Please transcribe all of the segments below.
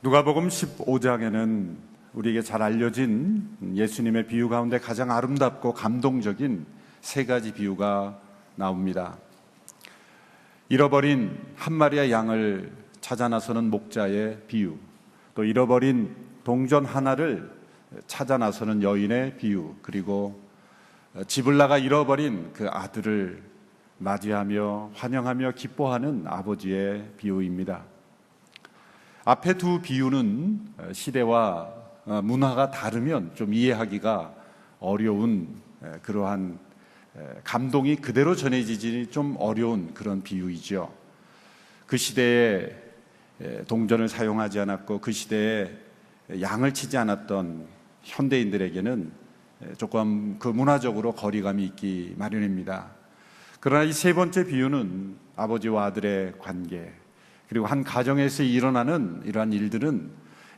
누가복음 15장에는 우리에게 잘 알려진 예수님의 비유 가운데 가장 아름답고 감동적인 세 가지 비유가 나옵니다. 잃어버린 한 마리의 양을 찾아 나서는 목자의 비유, 또 잃어버린 동전 하나를 찾아 나서는 여인의 비유, 그리고 집을 나가 잃어버린 그 아들을 맞이하며 환영하며 기뻐하는 아버지의 비유입니다. 앞에 두 비유는 시대와 문화가 다르면 좀 이해하기가 어려운 그러한 감동이 그대로 전해지지 좀 어려운 그런 비유이죠. 그 시대에 동전을 사용하지 않았고 그 시대에 양을 치지 않았던 현대인들에게는 조금 그 문화적으로 거리감이 있기 마련입니다. 그러나 이 세 번째 비유는 아버지와 아들의 관계, 그리고 한 가정에서 일어나는 이러한 일들은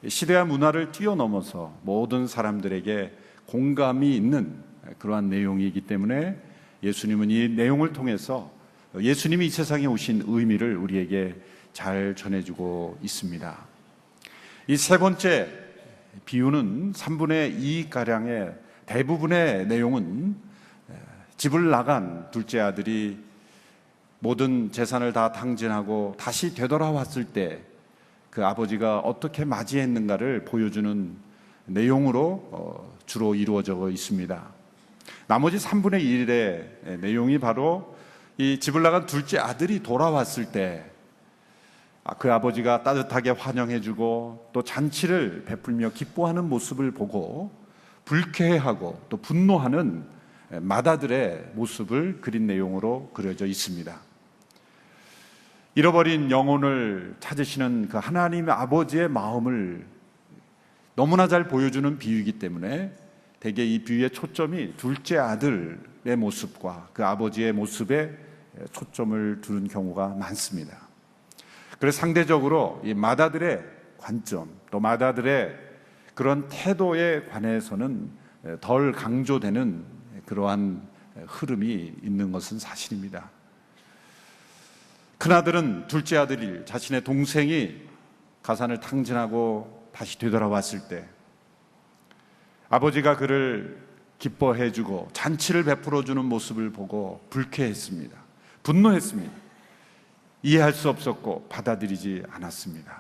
시대와 문화를 뛰어넘어서 모든 사람들에게 공감이 있는 그러한 내용이기 때문에 예수님은 이 내용을 통해서 예수님이 이 세상에 오신 의미를 우리에게 잘 전해주고 있습니다. 이 세 번째 비유는 3분의 2가량의 대부분의 내용은 집을 나간 둘째 아들이 모든 재산을 다 탕진하고 다시 되돌아왔을 때 그 아버지가 어떻게 맞이했는가를 보여주는 내용으로 주로 이루어져 있습니다. 나머지 3분의 1의 내용이 바로 이 집을 나간 둘째 아들이 돌아왔을 때 그 아버지가 따뜻하게 환영해주고 또 잔치를 베풀며 기뻐하는 모습을 보고 불쾌해하고 또 분노하는 맏아들의 모습을 그린 내용으로 그려져 있습니다. 잃어버린 영혼을 찾으시는 그 하나님의 아버지의 마음을 너무나 잘 보여주는 비유이기 때문에 대개 이 비유의 초점이 둘째 아들의 모습과 그 아버지의 모습에 초점을 두는 경우가 많습니다. 그래서 상대적으로 이 맏아들의 관점, 또 맏아들의 그런 태도에 관해서는 덜 강조되는 그러한 흐름이 있는 것은 사실입니다. 큰아들은 둘째 아들이 자신의 동생이 가산을 탕진하고 다시 되돌아왔을 때 아버지가 그를 기뻐해주고 잔치를 베풀어주는 모습을 보고 불쾌했습니다. 분노했습니다. 이해할 수 없었고 받아들이지 않았습니다.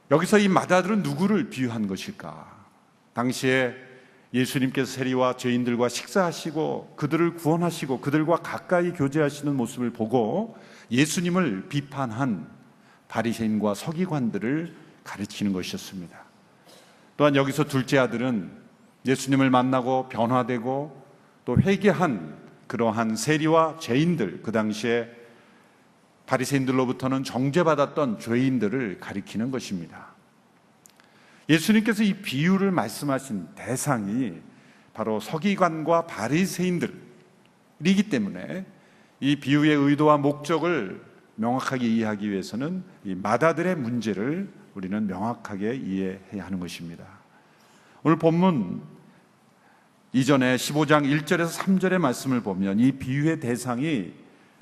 여기서 이 맏아들은 누구를 비유한 것일까? 당시에 예수님께서 세리와 죄인들과 식사하시고 그들을 구원하시고 그들과 가까이 교제하시는 모습을 보고 예수님을 비판한 바리새인과 서기관들을 가르치는 것이었습니다. 또한 여기서 둘째 아들은 예수님을 만나고 변화되고 또 회개한 그러한 세리와 죄인들, 그 당시에 바리새인들로부터는 정죄받았던 죄인들을 가리키는 것입니다. 예수님께서 이 비유를 말씀하신 대상이 바로 서기관과 바리새인들이기 때문에 이 비유의 의도와 목적을 명확하게 이해하기 위해서는 이 맏아들의 문제를 우리는 명확하게 이해해야 하는 것입니다. 오늘 본문 이전에 15장 1절에서 3절의 말씀을 보면 이 비유의 대상이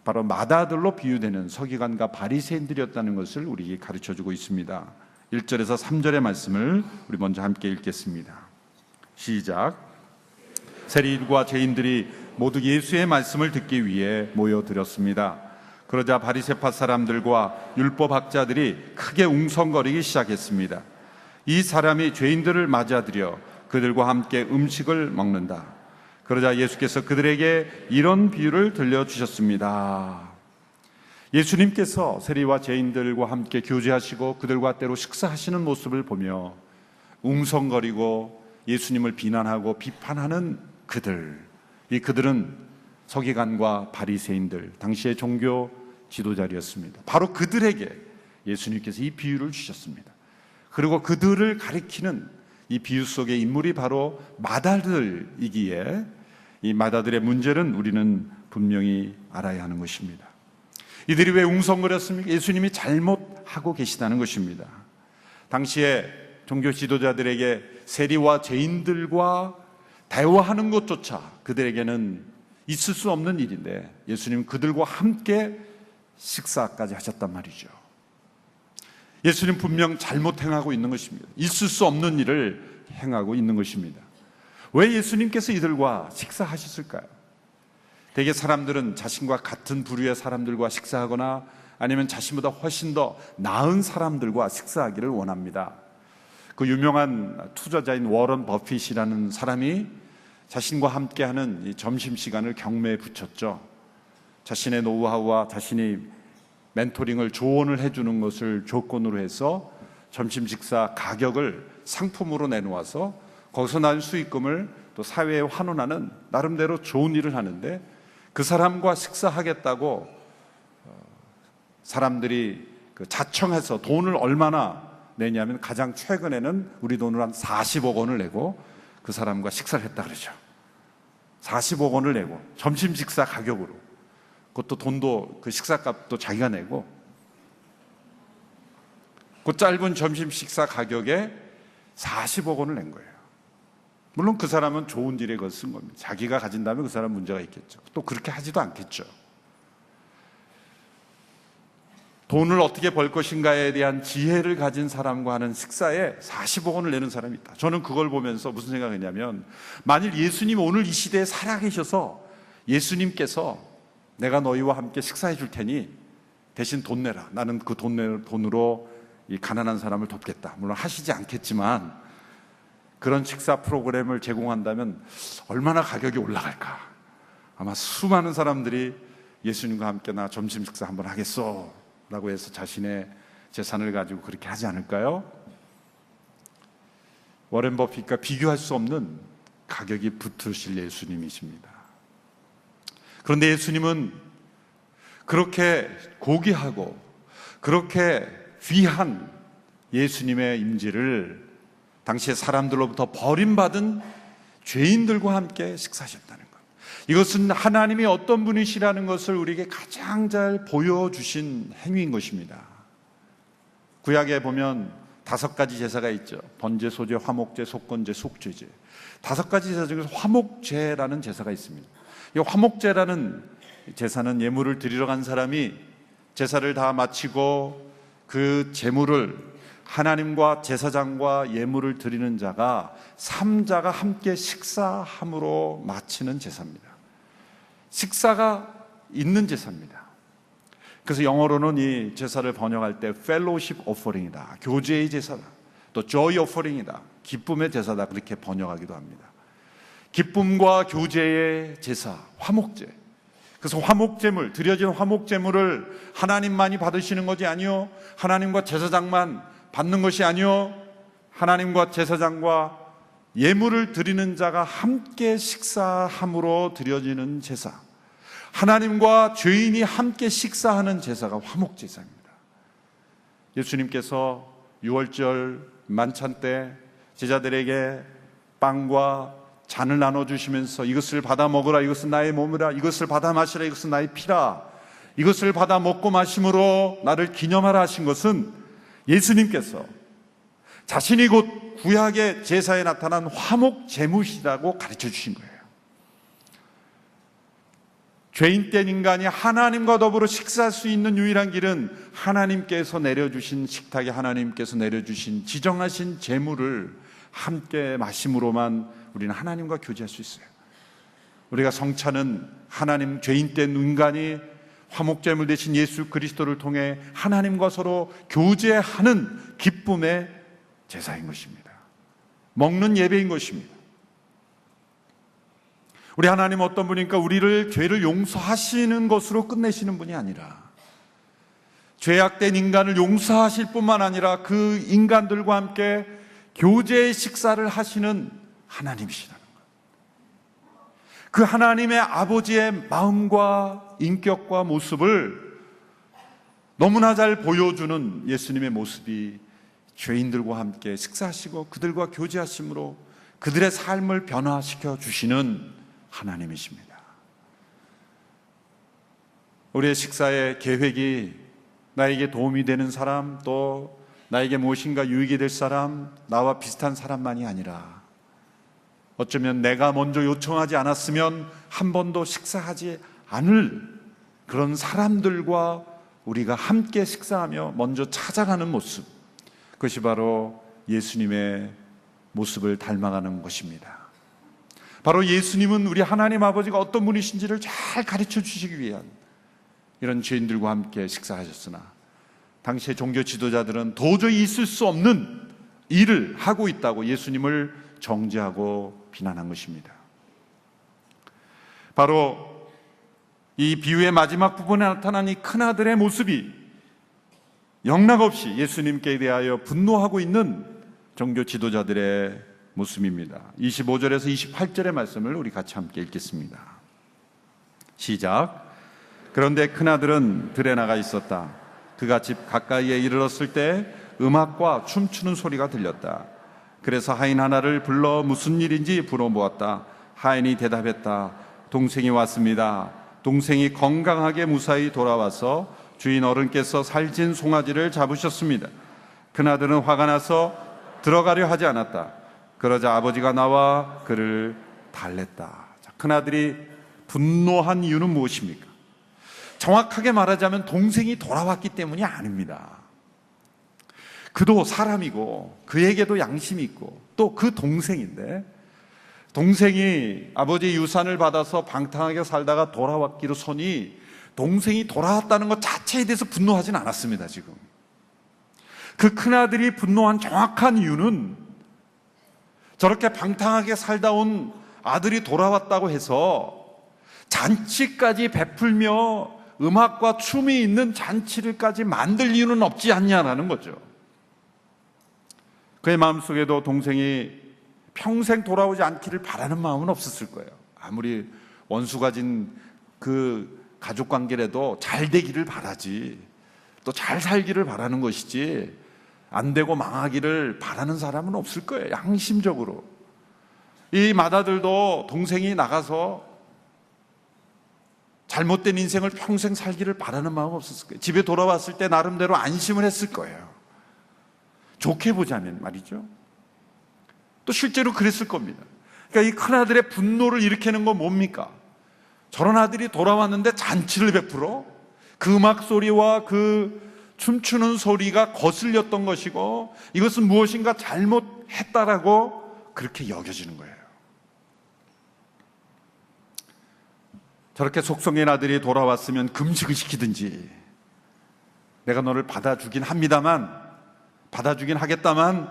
바로 맏아들로 비유되는 서기관과 바리새인들이었다는 것을 우리에게 가르쳐주고 있습니다. 1절에서 3절의 말씀을 우리 먼저 함께 읽겠습니다. 시작. 세리들과 죄인들이 모두 예수의 말씀을 듣기 위해 모여들었습니다. 그러자 바리새파 사람들과 율법학자들이 크게 웅성거리기 시작했습니다. 이 사람이 죄인들을 맞아들여 그들과 함께 음식을 먹는다. 그러자 예수께서 그들에게 이런 비유를 들려주셨습니다. 예수님께서 세리와 죄인들과 함께 교제하시고 그들과 때로 식사하시는 모습을 보며 웅성거리고 예수님을 비난하고 비판하는 그들은 서기관과 바리새인들, 당시의 종교 지도자들이었습니다. 바로 그들에게 예수님께서 이 비유를 주셨습니다. 그리고 그들을 가리키는 이 비유 속의 인물이 바로 맏아들이기에 이 맏아들의 문제는 우리는 분명히 알아야 하는 것입니다. 이들이 왜 웅성거렸습니까? 예수님이 잘못하고 계시다는 것입니다. 당시에 종교 지도자들에게 세리와 죄인들과 대화하는 것조차 그들에게는 있을 수 없는 일인데 예수님은 그들과 함께 식사까지 하셨단 말이죠. 예수님 분명 잘못 행하고 있는 것입니다. 있을 수 없는 일을 행하고 있는 것입니다. 왜 예수님께서 이들과 식사하셨을까요? 대개 사람들은 자신과 같은 부류의 사람들과 식사하거나 아니면 자신보다 훨씬 더 나은 사람들과 식사하기를 원합니다. 그 유명한 투자자인 워런 버핏이라는 사람이 자신과 함께하는 이 점심시간을 경매에 붙였죠. 자신의 노하우와 자신이 멘토링을 조언을 해주는 것을 조건으로 해서 점심 식사 가격을 상품으로 내놓아서 거기서 난 수익금을 또 사회에 환원하는 나름대로 좋은 일을 하는데, 그 사람과 식사하겠다고 사람들이 자청해서 돈을 얼마나 내냐면 가장 최근에는 우리 돈으로 한 40억 원을 내고 그 사람과 식사를 했다 그러죠. 40억 원을 내고 점심 식사 가격으로, 그것도 돈도 그 식사값도 자기가 내고, 그 짧은 점심 식사 가격에 40억 원을 낸 거예요. 물론 그 사람은 좋은 일에 그걸 쓴 겁니다. 자기가 가진다면 그 사람 문제가 있겠죠. 또 그렇게 하지도 않겠죠. 돈을 어떻게 벌 것인가에 대한 지혜를 가진 사람과 하는 식사에 40억 원을 내는 사람이 있다. 저는 그걸 보면서 무슨 생각했냐면, 만일 예수님 오늘 이 시대에 살아계셔서 예수님께서 내가 너희와 함께 식사해 줄 테니 대신 돈 내라, 나는 그 돈으로 이 가난한 사람을 돕겠다, 물론 하시지 않겠지만 그런 식사 프로그램을 제공한다면 얼마나 가격이 올라갈까. 아마 수많은 사람들이 예수님과 함께 나 점심 식사 한번 하겠어 라고 해서 자신의 재산을 가지고 그렇게 하지 않을까요? 워렌 버핏과 비교할 수 없는 가격이 붙으실 예수님이십니다. 그런데 예수님은 그렇게 고귀하고 그렇게 귀한 예수님의 임재를 당시의 사람들로부터 버림받은 죄인들과 함께 식사하셨다는 것, 이것은 하나님이 어떤 분이시라는 것을 우리에게 가장 잘 보여주신 행위인 것입니다. 구약에 보면 5가지 제사가 있죠. 번제, 소제, 화목제, 속건제, 속죄제. 5가지 제사 중에서 화목제라는 제사가 있습니다. 이 화목제라는 제사는 예물을 드리러 간 사람이 제사를 다 마치고 그 제물을 하나님과 제사장과 예물을 드리는 자가 3자가 함께 식사함으로 마치는 제사입니다. 식사가 있는 제사입니다. 그래서 영어로는 이 제사를 번역할 때 fellowship offering이다, 교제의 제사다, 또 joy offering이다, 기쁨의 제사다, 그렇게 번역하기도 합니다. 기쁨과 교제의 제사, 화목제. 그래서 화목제물, 드려진 화목제물을 하나님만이 받으시는 것이 아니요, 하나님과 제사장만 받는 것이 아니요, 하나님과 제사장과 예물을 드리는 자가 함께 식사함으로 드려지는 제사, 하나님과 죄인이 함께 식사하는 제사가 화목제사입니다. 예수님께서 유월절 만찬 때 제자들에게 빵과 잔을 나눠주시면서 이것을 받아 먹으라, 이것은 나의 몸이라, 이것을 받아 마시라, 이것은 나의 피라, 이것을 받아 먹고 마심으로 나를 기념하라 하신 것은 예수님께서 자신이 곧 구약의 제사에 나타난 화목제물이라고 가르쳐 주신 거예요. 죄인된 인간이 하나님과 더불어 식사할 수 있는 유일한 길은 하나님께서 내려주신 식탁에 하나님께서 내려주신 지정하신 제물을 함께 마심으로만 우리는 하나님과 교제할 수 있어요. 우리가 성찬은 하나님, 죄인된 인간이 화목제물 대신 예수 그리스도를 통해 하나님과 서로 교제하는 기쁨의 제사인 것입니다. 먹는 예배인 것입니다. 우리 하나님 어떤 분이니까 우리를 죄를 용서하시는 것으로 끝내시는 분이 아니라 죄악된 인간을 용서하실 뿐만 아니라 그 인간들과 함께 교제의 식사를 하시는 하나님이시라는 것. 그 하나님의 아버지의 마음과 인격과 모습을 너무나 잘 보여주는 예수님의 모습이 죄인들과 함께 식사하시고 그들과 교제하심으로 그들의 삶을 변화시켜 주시는 하나님이십니다. 우리의 식사의 계획이 나에게 도움이 되는 사람, 또 나에게 무엇인가 유익이 될 사람, 나와 비슷한 사람만이 아니라 어쩌면 내가 먼저 요청하지 않았으면 한 번도 식사하지 않을 그런 사람들과 우리가 함께 식사하며 먼저 찾아가는 모습, 그것이 바로 예수님의 모습을 닮아가는 것입니다. 바로 예수님은 우리 하나님 아버지가 어떤 분이신지를 잘 가르쳐 주시기 위한 이런 죄인들과 함께 식사하셨으나 당시의 종교 지도자들은 도저히 있을 수 없는 일을 하고 있다고 예수님을 정죄하고 비난한 것입니다. 바로 이 비유의 마지막 부분에 나타난 이 큰아들의 모습이 영락없이 예수님께 대하여 분노하고 있는 종교 지도자들의 모습입니다. 25절에서 28절의 말씀을 우리 같이 함께 읽겠습니다. 시작. 그런데 큰아들은 들에 나가 있었다. 그가 집 가까이에 이르렀을 때 음악과 춤추는 소리가 들렸다. 그래서 하인 하나를 불러 무슨 일인지 물어보았다. 하인이 대답했다. 동생이 왔습니다. 동생이 건강하게 무사히 돌아와서 주인 어른께서 살찐 송아지를 잡으셨습니다. 큰아들은 화가 나서 들어가려 하지 않았다. 그러자 아버지가 나와 그를 달랬다. 큰아들이 분노한 이유는 무엇입니까? 정확하게 말하자면 동생이 돌아왔기 때문이 아닙니다. 그도 사람이고 그에게도 양심이 있고 또 그 동생인데, 동생이 아버지의 유산을 받아서 방탕하게 살다가 돌아왔기로서니 동생이 돌아왔다는 것 자체에 대해서 분노하진 않았습니다. 지금 그 큰아들이 분노한 정확한 이유는 저렇게 방탕하게 살다 온 아들이 돌아왔다고 해서 잔치까지 베풀며 음악과 춤이 있는 잔치를까지 만들 이유는 없지 않냐라는 거죠. 그의 마음속에도 동생이 평생 돌아오지 않기를 바라는 마음은 없었을 거예요. 아무리 원수 가진 그 가족 관계라도 잘 되기를 바라지, 또 잘 살기를 바라는 것이지 안 되고 망하기를 바라는 사람은 없을 거예요. 양심적으로. 이 맏아들도 동생이 나가서 잘못된 인생을 평생 살기를 바라는 마음은 없었을 거예요. 집에 돌아왔을 때 나름대로 안심을 했을 거예요. 좋게 보자면 말이죠. 또 실제로 그랬을 겁니다. 그러니까 이 큰아들의 분노를 일으키는 건 뭡니까? 저런 아들이 돌아왔는데 잔치를 베풀어? 그 음악 소리와 그 춤추는 소리가 거슬렸던 것이고 이것은 무엇인가 잘못했다라고 그렇게 여겨지는 거예요. 저렇게 속성인 아들이 돌아왔으면 금식을 시키든지, 내가 너를 받아주긴 합니다만, 받아주긴 하겠다만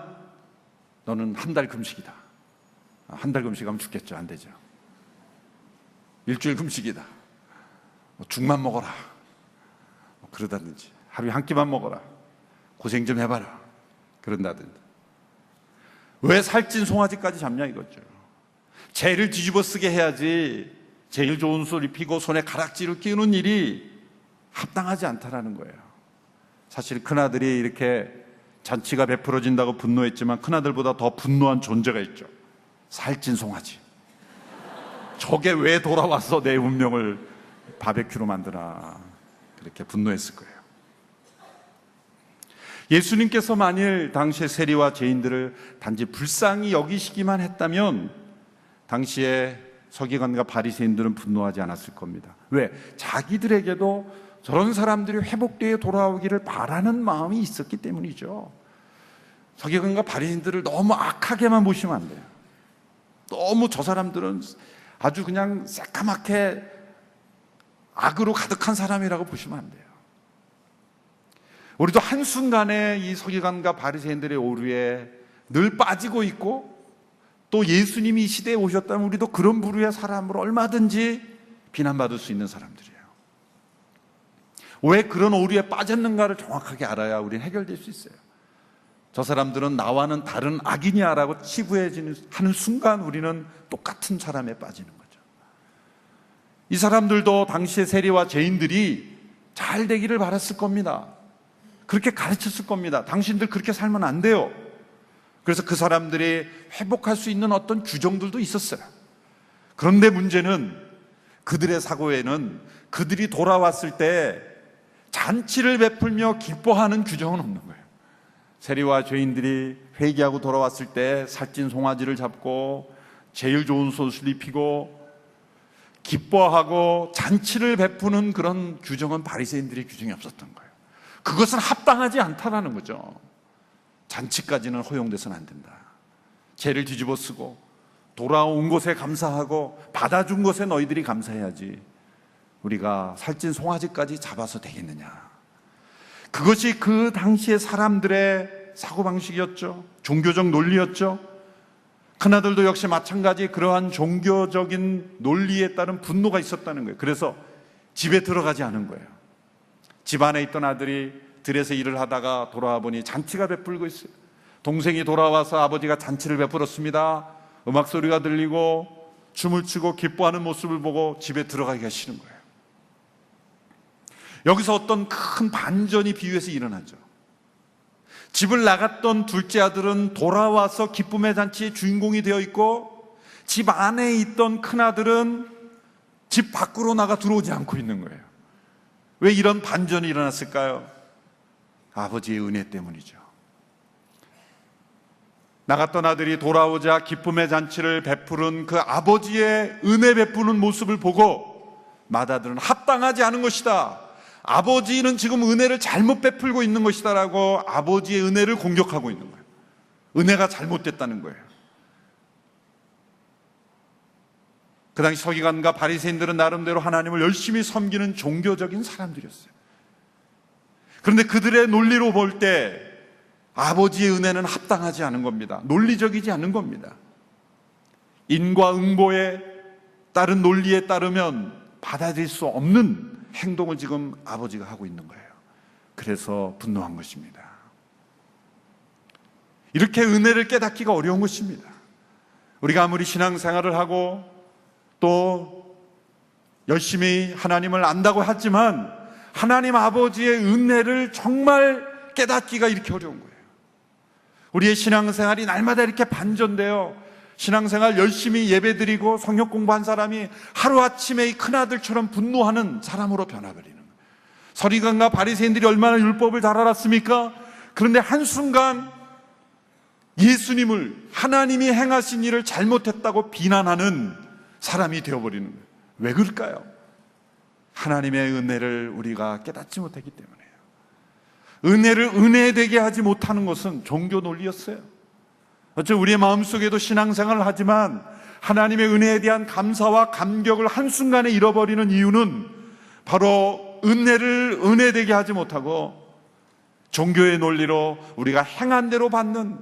너는 한 달 금식이다. 한 달 금식하면 죽겠죠. 안 되죠. 일주일 금식이다. 죽만 먹어라. 그러다든지 하루에 한 끼만 먹어라. 고생 좀 해봐라. 그런다든지. 왜 살찐 송아지까지 잡냐 이거죠. 죄를 뒤집어 쓰게 해야지 제일 좋은 소리 피고 손에 가락지를 끼우는 일이 합당하지 않다라는 거예요. 사실 큰아들이 이렇게 잔치가 베풀어진다고 분노했지만 큰아들보다 더 분노한 존재가 있죠. 살찐 송아지. 저게 왜 돌아와서 내 운명을 바베큐로 만드나, 그렇게 분노했을 거예요. 예수님께서 만일 당시의 세리와 죄인들을 단지 불쌍히 여기시기만 했다면 당시에 서기관과 바리새인들은 분노하지 않았을 겁니다. 왜? 자기들에게도 저런 사람들이 회복되어 돌아오기를 바라는 마음이 있었기 때문이죠. 서기관과 바리새인들을 너무 악하게만 보시면 안 돼요. 너무 저 사람들은 아주 그냥 새까맣게 악으로 가득한 사람이라고 보시면 안 돼요. 우리도 한순간에 이 서기관과 바리새인들의 오류에 늘 빠지고 있고, 또 예수님이 이 시대에 오셨다면 우리도 그런 부류의 사람으로 얼마든지 비난받을 수 있는 사람들이에요. 왜 그런 오류에 빠졌는가를 정확하게 알아야 우리는 해결될 수 있어요. 저 사람들은 나와는 다른 악이냐라고 치부하는 순간 우리는 똑같은 사람에 빠지는 거죠. 이 사람들도 당시의 세리와 죄인들이 잘 되기를 바랐을 겁니다. 그렇게 가르쳤을 겁니다. 당신들 그렇게 살면 안 돼요. 그래서 그 사람들이 회복할 수 있는 어떤 규정들도 있었어요. 그런데 문제는 그들의 사고에는 그들이 돌아왔을 때 잔치를 베풀며 기뻐하는 규정은 없는 거예요. 세리와 죄인들이 회개하고 돌아왔을 때 살찐 송아지를 잡고 제일 좋은 옷을 입히고 기뻐하고 잔치를 베푸는 그런 규정은 바리새인들의 규정이 없었던 거예요. 그것은 합당하지 않다라는 거죠. 잔치까지는 허용돼서는 안 된다. 죄를 뒤집어 쓰고 돌아온 것에 감사하고 받아준 것에 너희들이 감사해야지 우리가 살찐 송아지까지 잡아서 되겠느냐. 그것이 그 당시의 사람들의 사고방식이었죠. 종교적 논리였죠. 큰아들도 역시 마찬가지 그러한 종교적인 논리에 따른 분노가 있었다는 거예요. 그래서 집에 들어가지 않은 거예요. 집 안에 있던 아들이 들에서 일을 하다가 돌아와 보니 잔치가 베풀고 있어요. 동생이 돌아와서 아버지가 잔치를 베풀었습니다. 음악 소리가 들리고 춤을 추고 기뻐하는 모습을 보고 집에 들어가기가 싫은 거예요. 여기서 어떤 큰 반전이 비유에서 일어나죠. 집을 나갔던 둘째 아들은 돌아와서 기쁨의 잔치의 주인공이 되어 있고, 집 안에 있던 큰 아들은 집 밖으로 나가 들어오지 않고 있는 거예요. 왜 이런 반전이 일어났을까요? 아버지의 은혜 때문이죠. 나갔던 아들이 돌아오자 기쁨의 잔치를 베푸는 그 아버지의 은혜 베푸는 모습을 보고 맏아들은 합당하지 않은 것이다, 아버지는 지금 은혜를 잘못 베풀고 있는 것이다 라고 아버지의 은혜를 공격하고 있는 거예요. 은혜가 잘못됐다는 거예요. 그 당시 서기관과 바리새인들은 나름대로 하나님을 열심히 섬기는 종교적인 사람들이었어요. 그런데 그들의 논리로 볼 때 아버지의 은혜는 합당하지 않은 겁니다. 논리적이지 않은 겁니다. 인과응보에 따른 논리에 따르면 받아들일 수 없는 행동을 지금 아버지가 하고 있는 거예요. 그래서 분노한 것입니다. 이렇게 은혜를 깨닫기가 어려운 것입니다. 우리가 아무리 신앙생활을 하고 또 열심히 하나님을 안다고 하지만 하나님 아버지의 은혜를 정말 깨닫기가 이렇게 어려운 거예요. 우리의 신앙생활이 날마다 이렇게 반전돼요. 신앙생활 열심히 예배드리고 성역 공부한 사람이 하루아침에 이 큰아들처럼 분노하는 사람으로 변화버리는 거예요. 서기관과 바리새인들이 얼마나 율법을 잘 알았습니까? 그런데 한순간 예수님을, 하나님이 행하신 일을 잘못했다고 비난하는 사람이 되어버리는 거예요. 왜 그럴까요? 하나님의 은혜를 우리가 깨닫지 못했기 때문이에요. 은혜를 은혜되게 하지 못하는 것은 종교 논리였어요. 어쩌면 우리의 마음속에도 신앙생활을 하지만 하나님의 은혜에 대한 감사와 감격을 한순간에 잃어버리는 이유는 바로 은혜를 은혜되게 하지 못하고 종교의 논리로 우리가 행한 대로 받는,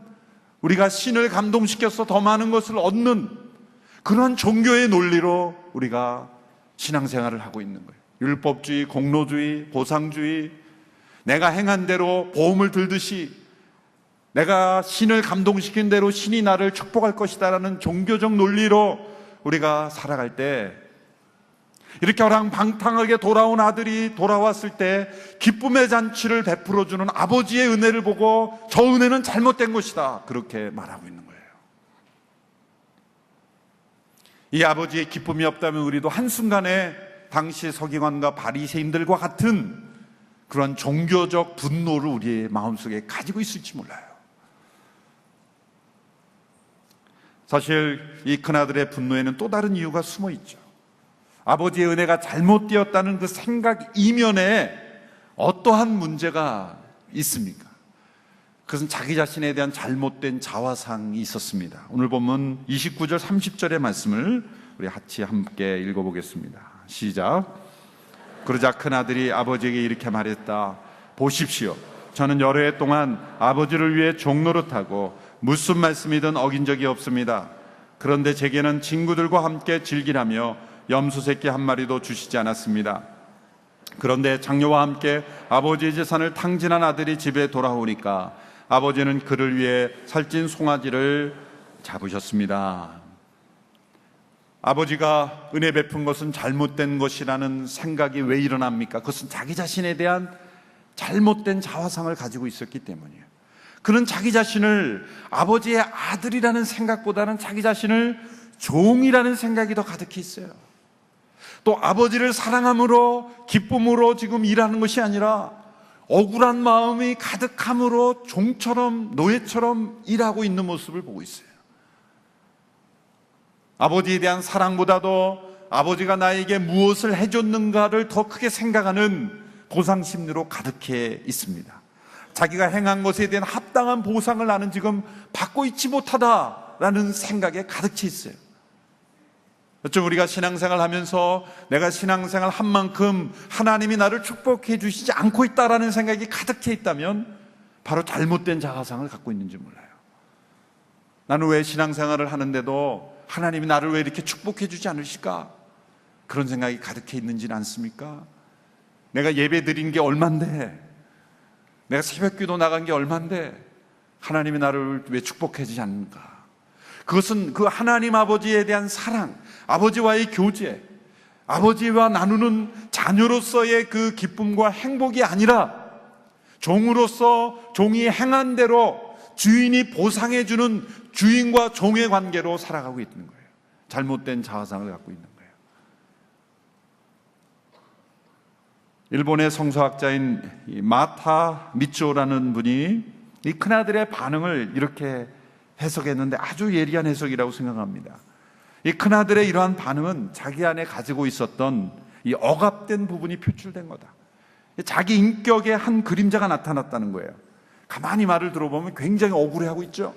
우리가 신을 감동시켜서 더 많은 것을 얻는 그런 종교의 논리로 우리가 신앙생활을 하고 있는 거예요. 율법주의, 공로주의, 보상주의, 내가 행한 대로 보험을 들듯이 내가 신을 감동시킨 대로 신이 나를 축복할 것이다라는 종교적 논리로 우리가 살아갈 때, 이렇게 허랑방탕하게 돌아온 아들이 돌아왔을 때 기쁨의 잔치를 베풀어주는 아버지의 은혜를 보고 저 은혜는 잘못된 것이다, 그렇게 말하고 있는 거예요. 이 아버지의 기쁨이 없다면 우리도 한순간에 당시 서기관과 바리새인들과 같은 그런 종교적 분노를 우리의 마음속에 가지고 있을지 몰라요. 사실 이 큰아들의 분노에는 또 다른 이유가 숨어 있죠. 아버지의 은혜가 잘못되었다는 그 생각 이면에 어떠한 문제가 있습니까? 그것은 자기 자신에 대한 잘못된 자화상이 있었습니다. 오늘 본문 29절 30절의 말씀을 우리 같이 함께 읽어보겠습니다. 시작. 그러자 큰아들이 아버지에게 이렇게 말했다. 보십시오, 저는 여러 해 동안 아버지를 위해 종노릇하고 무슨 말씀이든 어긴 적이 없습니다. 그런데 제게는 친구들과 함께 즐기라며 염소 새끼 한 마리도 주시지 않았습니다. 그런데 장녀와 함께 아버지의 재산을 탕진한 아들이 집에 돌아오니까 아버지는 그를 위해 살찐 송아지를 잡으셨습니다. 아버지가 은혜 베푼 것은 잘못된 것이라는 생각이 왜 일어납니까? 그것은 자기 자신에 대한 잘못된 자화상을 가지고 있었기 때문이에요. 그는 자기 자신을 아버지의 아들이라는 생각보다는 자기 자신을 종이라는 생각이 더 가득히 있어요. 또 아버지를 사랑함으로 기쁨으로 지금 일하는 것이 아니라 억울한 마음이 가득함으로 종처럼 노예처럼 일하고 있는 모습을 보고 있어요. 아버지에 대한 사랑보다도 아버지가 나에게 무엇을 해줬는가를 더 크게 생각하는 보상심리로 가득해 있습니다. 자기가 행한 것에 대한 합당한 보상을 나는 지금 받고 있지 못하다라는 생각에 가득 차 있어요. 좀 우리가 신앙생활 하면서 내가 신앙생활 한 만큼 하나님이 나를 축복해 주시지 않고 있다라는 생각이 가득해 있다면 바로 잘못된 자아상을 갖고 있는지 몰라요. 나는 왜 신앙생활을 하는데도 하나님이 나를 왜 이렇게 축복해 주지 않으실까? 그런 생각이 가득해 있는지는 않습니까? 내가 예배 드린 게 얼만데, 내가 새벽기도 나간 게 얼만데 하나님이 나를 왜 축복해 주지 않는가? 그것은 그 하나님 아버지에 대한 사랑, 아버지와의 교제, 아버지와 나누는 자녀로서의 그 기쁨과 행복이 아니라 종으로서 종이 행한 대로 주인이 보상해주는 주인과 종의 관계로 살아가고 있는 거예요. 잘못된 자아상을 갖고 있는 거예요. 일본의 성서학자인 마타 미초라는 분이 이 큰아들의 반응을 이렇게 해석했는데 아주 예리한 해석이라고 생각합니다. 이 큰아들의 이러한 반응은 자기 안에 가지고 있었던 이 억압된 부분이 표출된 거다. 자기 인격의 한 그림자가 나타났다는 거예요. 가만히 말을 들어보면 굉장히 억울해하고 있죠.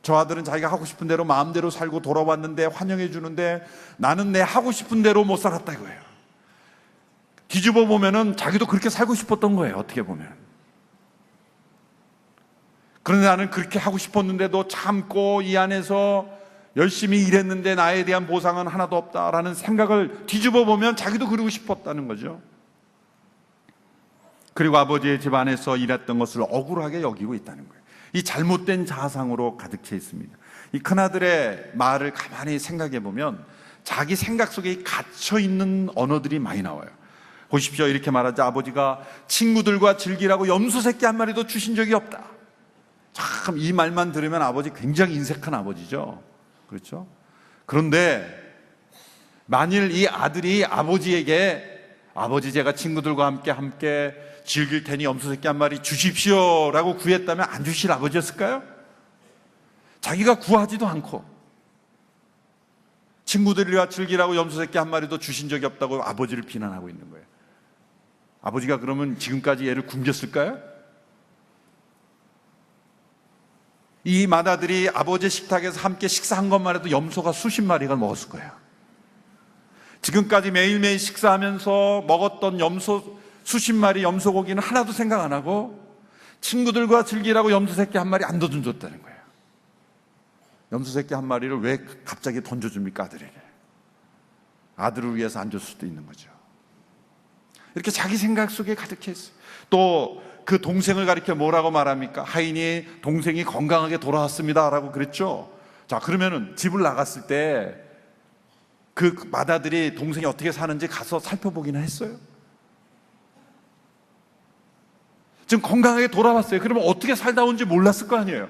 저 아들은 자기가 하고 싶은 대로 마음대로 살고 돌아왔는데 환영해 주는데 나는 내 하고 싶은 대로 못 살았다 이거예요. 뒤집어 보면은 자기도 그렇게 살고 싶었던 거예요. 어떻게 보면. 그런데 나는 그렇게 하고 싶었는데도 참고 이 안에서 열심히 일했는데 나에 대한 보상은 하나도 없다라는 생각을 뒤집어 보면 자기도 그러고 싶었다는 거죠. 그리고 아버지의 집 안에서 일했던 것을 억울하게 여기고 있다는 거예요. 이 잘못된 자아상으로 가득 차 있습니다. 이 큰아들의 말을 가만히 생각해 보면 자기 생각 속에 갇혀 있는 언어들이 많이 나와요. 보십시오. 이렇게 말하자. 아버지가 친구들과 즐기라고 염소 새끼 한 마리도 주신 적이 없다. 참 이 말만 들으면 아버지 굉장히 인색한 아버지죠. 그렇죠? 그런데 만일 이 아들이 아버지에게 아버지 제가 친구들과 함께 즐길 테니 염소 새끼 한 마리 주십시오 라고 구했다면 안 주실 아버지였을까요? 자기가 구하지도 않고 친구들과 즐기라고 염소 새끼 한 마리도 주신 적이 없다고 아버지를 비난하고 있는 거예요. 아버지가 그러면 지금까지 얘를 굶겼을까요? 이 맏아들이 아버지 식탁에서 함께 식사한 것만 해도 염소가 수십 마리가 먹었을 거예요. 지금까지 매일매일 식사하면서 먹었던 염소 수십 마리 염소 고기는 하나도 생각 안 하고 친구들과 즐기라고 염소 새끼 한 마리 안 던져줬다는 거예요. 염소 새끼 한 마리를 왜 갑자기 던져줍니까 아들에게? 아들을 위해서 안 줄 수도 있는 거죠. 이렇게 자기 생각 속에 가득해 있어요. 또 그 동생을 가리켜 뭐라고 말합니까? 하인이 동생이 건강하게 돌아왔습니다 라고 그랬죠. 자, 그러면은 집을 나갔을 때 그 맏아들이 동생이 어떻게 사는지 가서 살펴보기는 했어요? 지금 건강하게 돌아왔어요. 그러면 어떻게 살다 온지 몰랐을 거 아니에요.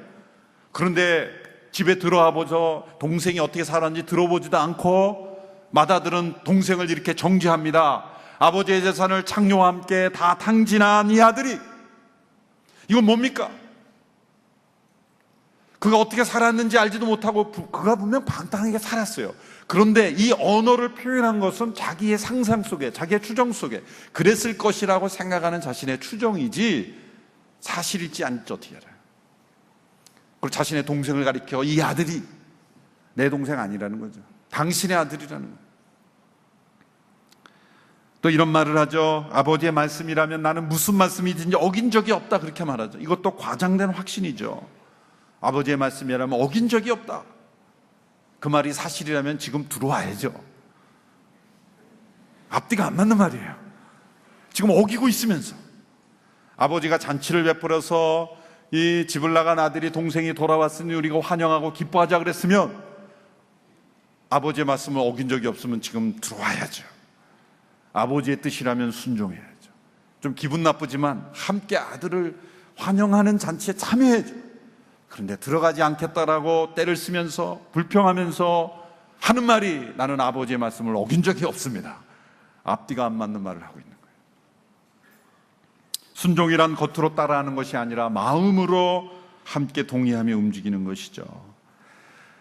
그런데 집에 들어와 보죠. 동생이 어떻게 살았는지 들어보지도 않고 맏아들은 동생을 이렇게 정죄합니다. 아버지의 재산을 창녀와 함께 다 탕진한 이 아들이 이건 뭡니까? 그가 어떻게 살았는지 알지도 못하고 그가 분명 방탕하게 살았어요. 그런데 이 언어를 표현한 것은 자기의 상상 속에, 자기의 추정 속에 그랬을 것이라고 생각하는 자신의 추정이지 사실일지 아닐지 어떻게 알아요? 그리고 자신의 동생을 가리켜 이 아들이 내 동생 아니라는 거죠. 당신의 아들이라는 거예요. 또 이런 말을 하죠. 아버지의 말씀이라면 나는 무슨 말씀이든지 어긴 적이 없다 그렇게 말하죠. 이것도 과장된 확신이죠. 아버지의 말씀이라면 어긴 적이 없다. 그 말이 사실이라면 지금 들어와야죠. 앞뒤가 안 맞는 말이에요. 지금 어기고 있으면서 아버지가 잔치를 베풀어서 이 집을 나간 아들이 동생이 돌아왔으니 우리가 환영하고 기뻐하자 그랬으면 아버지의 말씀을 어긴 적이 없으면 지금 들어와야죠. 아버지의 뜻이라면 순종해야죠. 좀 기분 나쁘지만 함께 아들을 환영하는 잔치에 참여해야죠. 그런데 들어가지 않겠다라고 때를 쓰면서 불평하면서 하는 말이 나는 아버지의 말씀을 어긴 적이 없습니다. 앞뒤가 안 맞는 말을 하고 있는 거예요. 순종이란 겉으로 따라하는 것이 아니라 마음으로 함께 동의하며 움직이는 것이죠.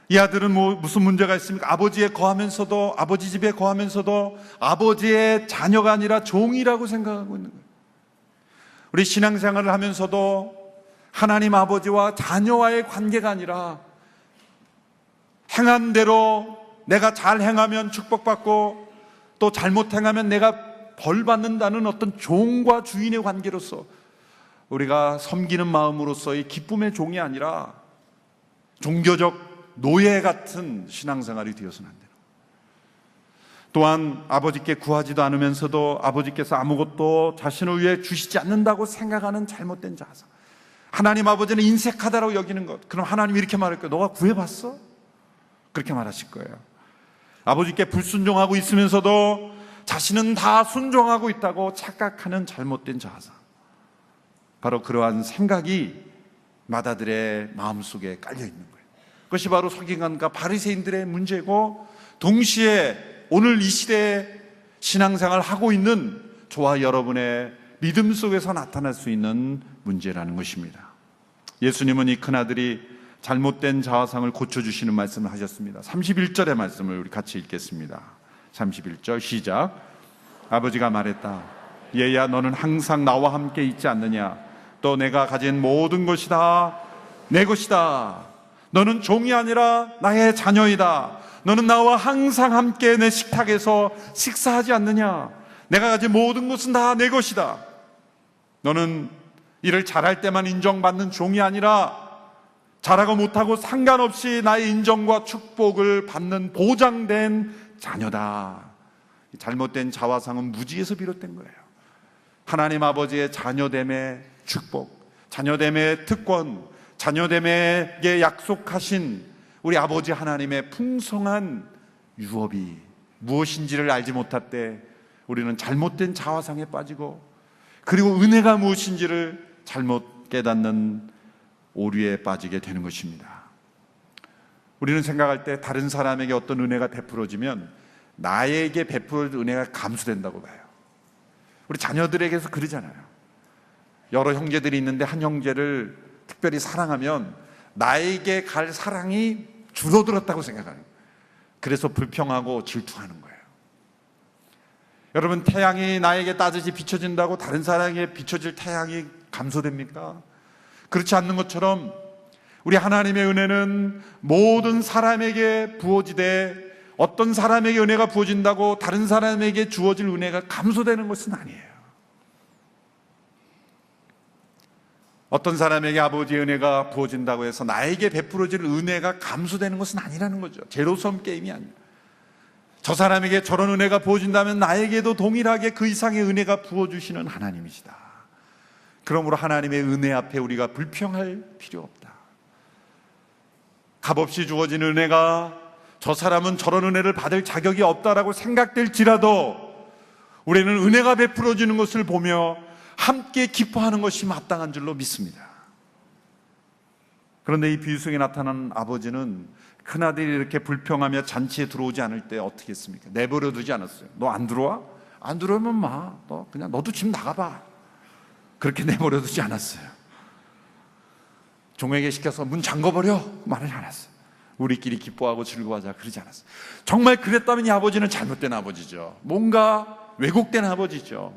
이 아들은 무슨 문제가 있습니까? 아버지에 거하면서도, 아버지 집에 거하면서도 아버지의 자녀가 아니라 종이라고 생각하고 있는 거예요. 우리 신앙생활을 하면서도 하나님 아버지와 자녀와의 관계가 아니라 행한 대로 내가 잘 행하면 축복받고 또 잘못 행하면 내가 벌 받는다는 어떤 종과 주인의 관계로서 우리가 섬기는 마음으로서의 기쁨의 종이 아니라 종교적 노예 같은 신앙생활이 되어서는 안 돼요. 또한 아버지께 구하지도 않으면서도 아버지께서 아무것도 자신을 위해 주시지 않는다고 생각하는 잘못된 자세. 하나님 아버지는 인색하다고 여기는 것. 그럼 하나님이 이렇게 말할 거예요. 너가 구해봤어? 그렇게 말하실 거예요. 아버지께 불순종하고 있으면서도 자신은 다 순종하고 있다고 착각하는 잘못된 자세. 바로 그러한 생각이 마다들의 마음속에 깔려있는 거예요. 그것이 바로 서기관과 바리새인들의 문제고, 동시에 오늘 이 시대에 신앙생활을 하고 있는 저와 여러분의 믿음 속에서 나타날 수 있는 문제라는 것입니다. 예수님은 이 큰아들이 잘못된 자아상을 고쳐주시는 말씀을 하셨습니다. 31절의 말씀을 우리 같이 읽겠습니다. 31절 시작. 아버지가 말했다. 얘야, 너는 항상 나와 함께 있지 않느냐? 또 내가 가진 모든 것이 다 내 것이다. 너는 종이 아니라 나의 자녀이다. 너는 나와 항상 함께 내 식탁에서 식사하지 않느냐? 내가 가진 모든 것은 다 내 것이다. 너는 일을 잘할 때만 인정받는 종이 아니라 잘하고 못하고 상관없이 나의 인정과 축복을 받는 보장된 자녀다. 잘못된 자화상은 무지에서 비롯된 거예요. 하나님 아버지의 자녀됨의 축복, 자녀됨의 특권, 자녀됨에게 약속하신 우리 아버지 하나님의 풍성한 유업이 무엇인지를 알지 못할 때 우리는 잘못된 자화상에 빠지고, 그리고 은혜가 무엇인지를 잘못 깨닫는 오류에 빠지게 되는 것입니다. 우리는 생각할 때 다른 사람에게 어떤 은혜가 베풀어지면 나에게 베풀어진 은혜가 감소된다고 봐요. 우리 자녀들에게서 그러잖아요. 여러 형제들이 있는데 한 형제를 특별히 사랑하면 나에게 갈 사랑이 줄어들었다고 생각하는 거예요. 그래서 불평하고 질투하는 거예요. 여러분, 태양이 나에게 따뜻이 비춰진다고 다른 사람에게 비춰질 태양이 감소됩니까? 그렇지 않는 것처럼 우리 하나님의 은혜는 모든 사람에게 부어지되, 어떤 사람에게 은혜가 부어진다고 다른 사람에게 주어질 은혜가 감소되는 것은 아니에요. 어떤 사람에게 아버지의 은혜가 부어진다고 해서 나에게 베풀어질 은혜가 감소되는 것은 아니라는 거죠. 제로섬 게임이 아니에요. 저 사람에게 저런 은혜가 부어진다면 나에게도 동일하게 그 이상의 은혜가 부어주시는 하나님이시다. 그러므로 하나님의 은혜 앞에 우리가 불평할 필요 없다. 값없이 주어진 은혜가 저 사람은 저런 은혜를 받을 자격이 없다라고 생각될지라도 우리는 은혜가 베풀어지는 것을 보며 함께 기뻐하는 것이 마땅한 줄로 믿습니다. 그런데 이 비유 속에 나타난 아버지는 큰아들이 이렇게 불평하며 잔치에 들어오지 않을 때 어떻게 했습니까? 내버려 두지 않았어요. 너 안 들어와? 안 들어오면 너 그냥 너도 집 나가봐. 그렇게 내버려 두지 않았어요. 종에게 시켜서 문 잠궈버려 말을 안 했어요. 우리끼리 기뻐하고 즐거워하자 그러지 않았어요. 정말 그랬다면 이 아버지는 잘못된 아버지죠. 뭔가 왜곡된 아버지죠.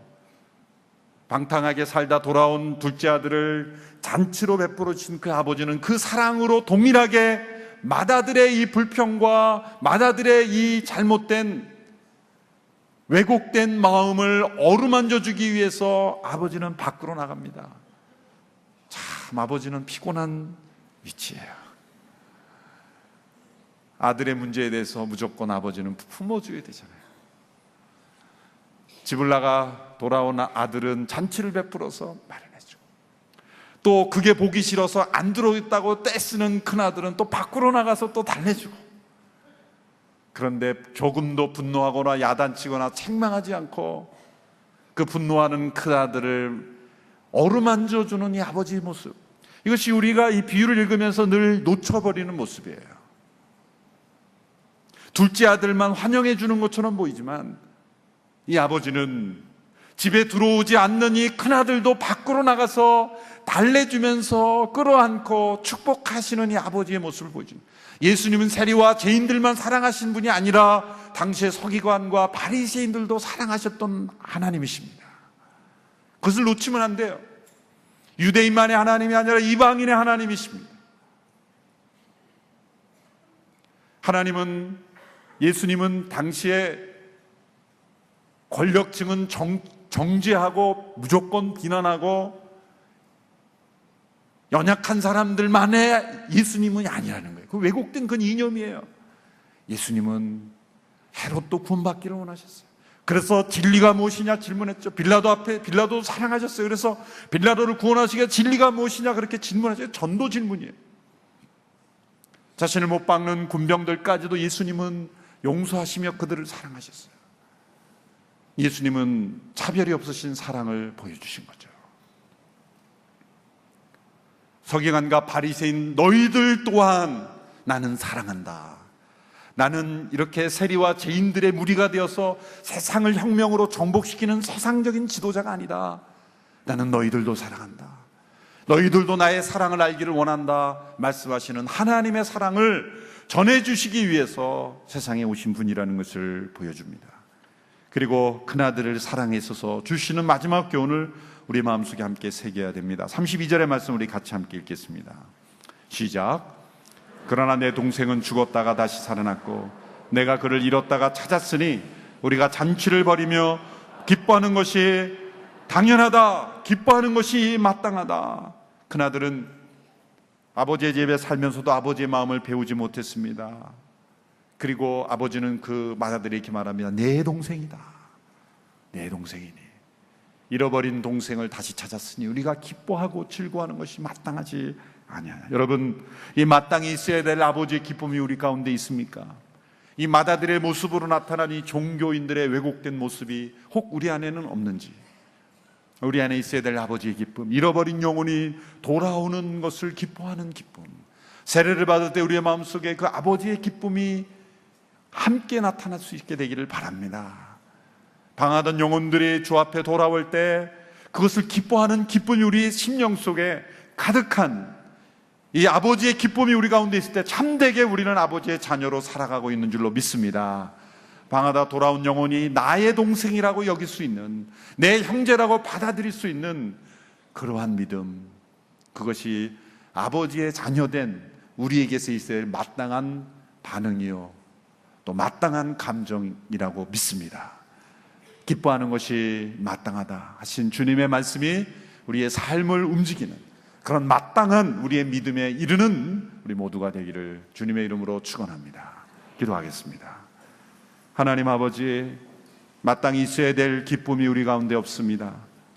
방탕하게 살다 돌아온 둘째 아들을 잔치로 베풀어 주신 그 아버지는 그 사랑으로 동일하게 맏아들의 이 불평과 맏아들의 이 잘못된 왜곡된 마음을 어루만져 주기 위해서 아버지는 밖으로 나갑니다. 참 아버지는 피곤한 위치예요. 아들의 문제에 대해서 무조건 아버지는 품어줘야 되잖아요. 집을 나가 돌아온 아들은 잔치를 베풀어서 마련해주고, 또 그게 보기 싫어서 안 들어오겠다고 떼쓰는 큰아들은 또 밖으로 나가서 또 달래주고, 그런데 조금도 분노하거나 야단치거나 책망하지 않고 그 분노하는 큰아들을 어루만져주는 이 아버지의 모습, 이것이 우리가 이 비유를 읽으면서 늘 놓쳐버리는 모습이에요. 둘째 아들만 환영해 주는 것처럼 보이지만 이 아버지는 집에 들어오지 않는 이 큰아들도 밖으로 나가서 달래주면서 끌어안고 축복하시는 이 아버지의 모습을 보여줍니다. 예수님은 세리와 죄인들만 사랑하신 분이 아니라 당시의 서기관과 바리새인들도 사랑하셨던 하나님이십니다. 그것을 놓치면 안 돼요. 유대인만의 하나님이 아니라 이방인의 하나님이십니다. 예수님은 당시에 권력층은 정죄하고 무조건 비난하고 연약한 사람들만의 예수님은 아니라는 거예요. 그 왜곡된 그 이념이에요. 예수님은 헤롯도 구원받기를 원하셨어요. 그래서 진리가 무엇이냐 질문했죠. 빌라도 사랑하셨어요. 그래서 빌라도를 구원하시기에 진리가 무엇이냐 그렇게 질문하셨어요. 전도 질문이에요. 자신을 못 박는 군병들까지도 예수님은 용서하시며 그들을 사랑하셨어요. 예수님은 차별이 없으신 사랑을 보여주신 거죠. 서기관과 바리새인 너희들 또한 나는 사랑한다. 나는 이렇게 세리와 죄인들의 무리가 되어서 세상을 혁명으로 정복시키는 세상적인 지도자가 아니다. 나는 너희들도 사랑한다. 너희들도 나의 사랑을 알기를 원한다 말씀하시는 하나님의 사랑을 전해주시기 위해서 세상에 오신 분이라는 것을 보여줍니다. 그리고 큰아들을 사랑했어서 주시는 마지막 교훈을 우리 마음속에 함께 새겨야 됩니다. 32절의 말씀 우리 같이 함께 읽겠습니다. 시작. 그러나 내 동생은 죽었다가 다시 살아났고 내가 그를 잃었다가 찾았으니 우리가 잔치를 벌이며 기뻐하는 것이 당연하다. 기뻐하는 것이 마땅하다. 큰아들은 아버지의 집에 살면서도 아버지의 마음을 배우지 못했습니다. 그리고 아버지는 그 맏아들이 이렇게 말합니다. 내 동생이다. 내 동생이니 잃어버린 동생을 다시 찾았으니 우리가 기뻐하고 즐거워하는 것이 마땅하지 아니야. 여러분, 이 마땅히 있어야 될 아버지의 기쁨이 우리 가운데 있습니까? 이 맏아들의 모습으로 나타난 이 종교인들의 왜곡된 모습이 혹 우리 안에는 없는지, 우리 안에 있어야 될 아버지의 기쁨, 잃어버린 영혼이 돌아오는 것을 기뻐하는 기쁨, 세례를 받을 때 우리의 마음속에 그 아버지의 기쁨이 함께 나타날 수 있게 되기를 바랍니다. 방하던 영혼들이 주 앞에 돌아올 때 그것을 기뻐하는 기쁨이 우리 심령 속에 가득한 이 아버지의 기쁨이 우리 가운데 있을 때 참되게 우리는 아버지의 자녀로 살아가고 있는 줄로 믿습니다. 방하다 돌아온 영혼이 나의 동생이라고 여길 수 있는, 내 형제라고 받아들일 수 있는 그러한 믿음, 그것이 아버지의 자녀된 우리에게서 있어야 할 마땅한 반응이요 또 마땅한 감정이라고 믿습니다. 기뻐하는 것이 마땅하다 하신 주님의 말씀이 우리의 삶을 움직이는 그런 마땅한 우리의 믿음에 이르는 우리 모두가 되기를 주님의 이름으로 축원합니다. 기도하겠습니다. 하나님 아버지, 마땅히 있어야 될 기쁨이 우리 가운데 없습니다.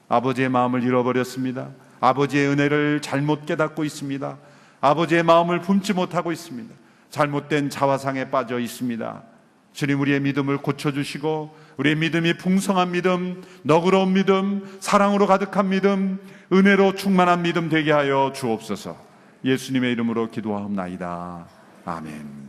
아버지의 마음을 잃어버렸습니다. 아버지의 은혜를 잘못 깨닫고 있습니다. 아버지의 마음을 품지 못하고 있습니다. 잘못된 자화상에 빠져 있습니다. 주님, 우리의 믿음을 고쳐주시고 우리의 믿음이 풍성한 믿음, 너그러운 믿음, 사랑으로 가득한 믿음, 은혜로 충만한 믿음 되게 하여 주옵소서. 예수님의 이름으로 기도하옵나이다. 아멘.